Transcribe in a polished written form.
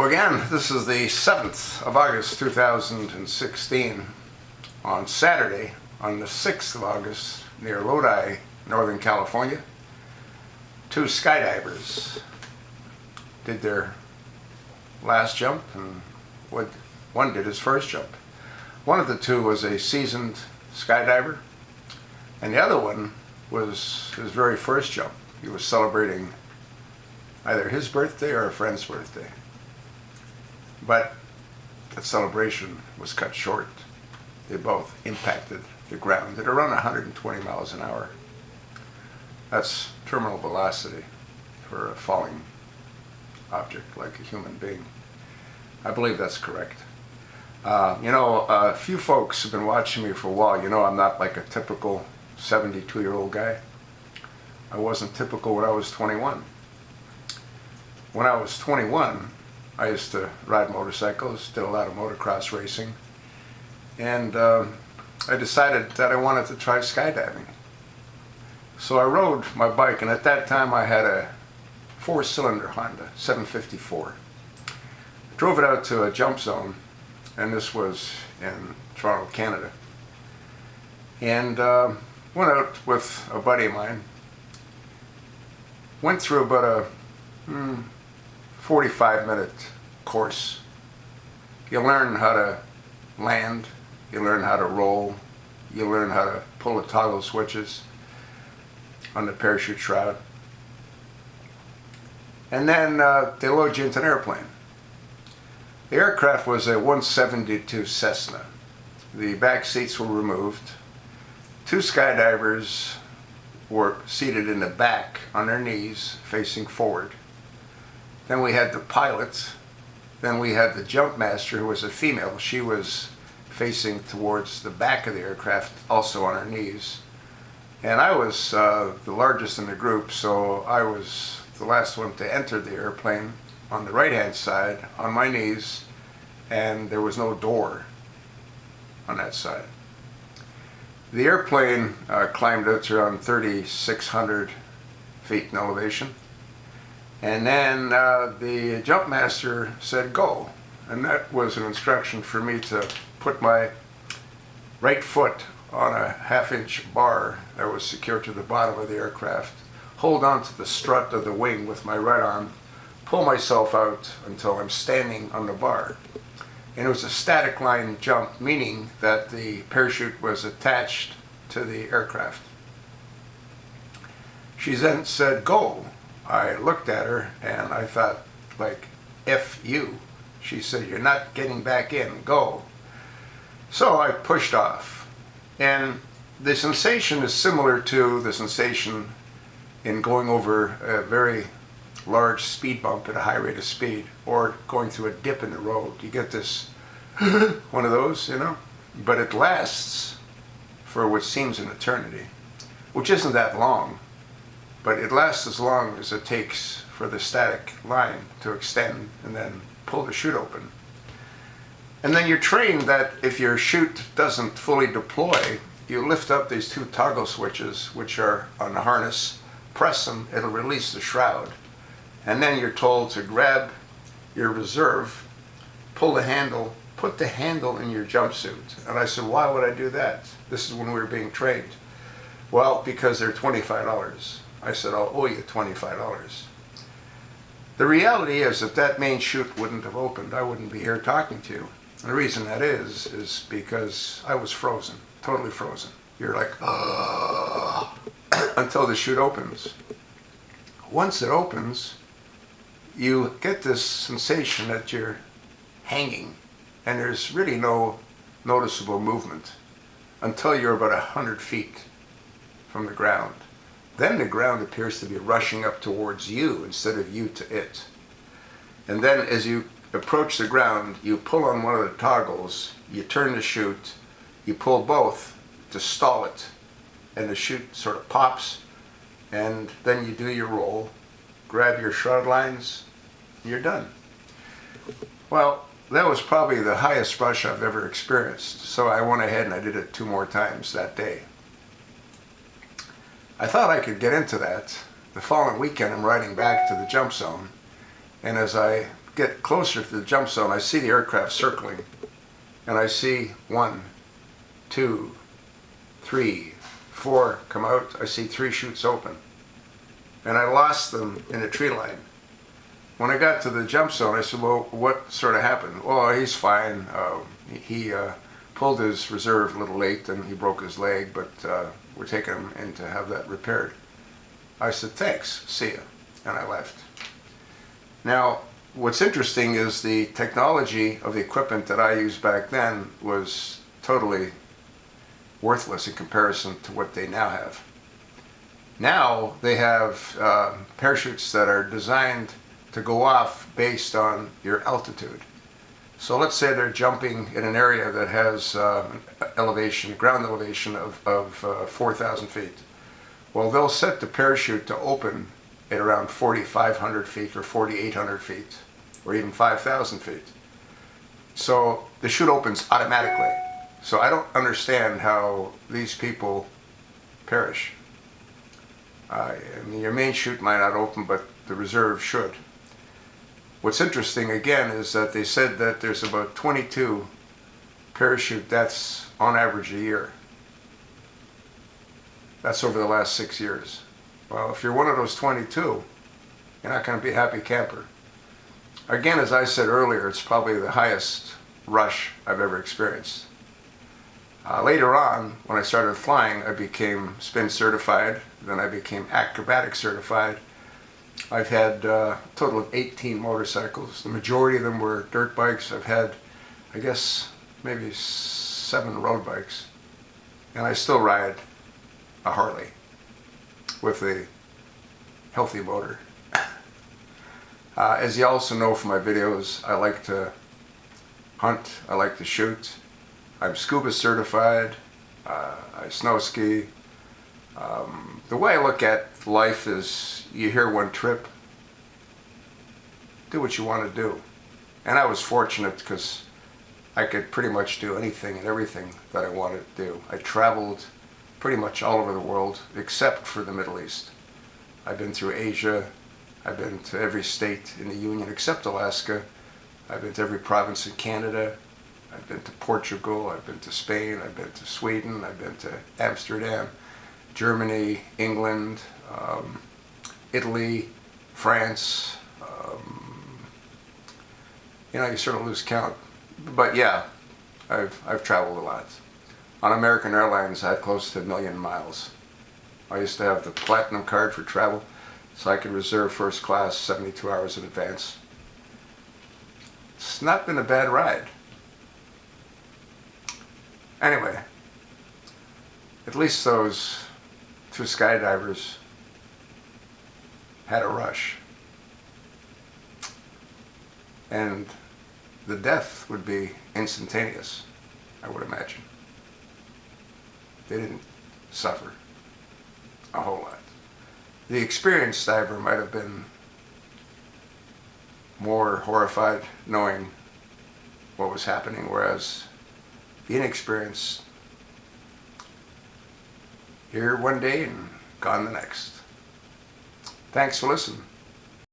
again, this is the 7th of August 2016 on Saturday, on the 6th of August, near Lodi, Northern California. Two skydivers did their last jump, and one did his first jump. One of the two was a seasoned skydiver, and the other one was his very first jump. He was celebrating either his birthday or a friend's birthday. But the celebration was cut short. They both impacted the ground at around 120 miles an hour. That's terminal velocity for a falling object like a human being. I believe that's correct. A few folks have been watching me for a while. You know, I'm not like a typical 72-year-old guy. I wasn't typical when I was 21. When I was 21, I used to ride motorcycles, did a lot of motocross racing, and I decided that I wanted to try skydiving. So I rode my bike, and at that time I had a 4-cylinder Honda 754. Drove it out to a jump zone, and this was in Toronto, Canada, and went out with a buddy of mine. Went through about a 45-minute course. You learn how to land, you learn how to roll, you learn how to pull the toggle switches on the parachute shroud. And then they load you into an airplane. The aircraft was a 172 Cessna. The back seats were removed. Two skydivers were seated in the back on their knees, facing forward. Then we had the pilot. Then we had the jump master, who was a female. She was facing towards the back of the aircraft, also on her knees. And I was the largest in the group, so I was the last one to enter the airplane on the right-hand side, on my knees, and there was no door on that side. The airplane climbed out to around 3,600 feet in elevation. And then the jump master said go, and that was an instruction for me to put my right foot on a 1/2-inch bar that was secured to the bottom of the aircraft, hold on to the strut of the wing with my right arm, pull myself out until I'm standing on the bar. And it was a static line jump, meaning that the parachute was attached to the aircraft. She then said go. I looked at her and I thought, like, F you. She said, you're not getting back in, go. So I pushed off. And the sensation is similar to the sensation in going over a very large speed bump at a high rate of speed, or going through a dip in the road. You get this, one of those, you know? But it lasts for what seems an eternity, which isn't that long. But it lasts as long as it takes for the static line to extend and then pull the chute open. And then you're trained that if your chute doesn't fully deploy, you lift up these two toggle switches, which are on the harness, press them, it'll release the shroud. And then you're told to grab your reserve, pull the handle, put the handle in your jumpsuit. And I said, why would I do that? This is when we were being trained. Well, because they're $25. I said, I'll owe you $25. The reality is that that main chute wouldn't have opened. I wouldn't be here talking to you. And the reason that is because I was frozen, totally frozen. You're like, until the chute opens. Once it opens, you get this sensation that you're hanging, and there's really no noticeable movement until you're about 100 feet from the ground. Then the ground appears to be rushing up towards you instead of you to it. And then as you approach the ground, you pull on one of the toggles, you turn the chute, you pull both to stall it, and the chute sort of pops, and then you do your roll, grab your shroud lines, and you're done. Well, that was probably the highest rush I've ever experienced, so I went ahead and I did it 2 more times that day. I thought I could get into that. The following weekend I'm riding back to the jump zone, and as I get closer to the jump zone, I see the aircraft circling, and I see 1, 2, 3, 4 come out. I see 3 chutes open, and I lost them in the tree line. When I got to the jump zone, I said, well, what sort of happened? Oh, he's fine. He pulled his reserve a little late and he broke his leg, but we're taking him in to have that repaired. I said, thanks, see ya, and I left. Now, what's interesting is the technology of the equipment that I used back then was totally worthless in comparison to what they now have. Now they have parachutes that are designed to go off based on your altitude. So let's say they're jumping in an area that has elevation, ground elevation of 4,000 feet. Well, they'll set the parachute to open at around 4,500 feet or 4,800 feet or even 5,000 feet. So the chute opens automatically. So I don't understand how these people perish. I mean, your main chute might not open, but the reserve should. What's interesting again is that they said that there's about 22 parachute deaths on average a year. That's over the last 6 years. Well, if you're one of those 22, you're not going to be a happy camper. Again, as I said earlier, it's probably the highest rush I've ever experienced. Later on, when I started flying, I became spin certified, then I became acrobatic certified. I've had a total of 18 motorcycles. The majority of them were dirt bikes. I've had, I guess, maybe 7 road bikes. And I still ride a Harley with a healthy motor. As you also know from my videos, I like to hunt, I like to shoot. I'm scuba certified, I snow ski. The way I look at life is, you hear one trip, do what you want to do. And I was fortunate because I could pretty much do anything and everything that I wanted to do. I traveled pretty much all over the world except for the Middle East. I've been through Asia, I've been to every state in the Union except Alaska. I've been to every province in Canada. I've been to Portugal, I've been to Spain, I've been to Sweden, I've been to Amsterdam, Germany, England, Italy, France. You know, you sort of lose count. But yeah, I've traveled a lot. On American Airlines, I had close to 1 million miles. I used to have the platinum card for travel, so I could reserve first class 72 hours in advance. It's not been a bad ride. Anyway, at least those 2 skydivers had a rush. And the death would be instantaneous, I would imagine. They didn't suffer a whole lot. The experienced diver might have been more horrified knowing what was happening, whereas the inexperienced, here one day and gone the next. Thanks for listening.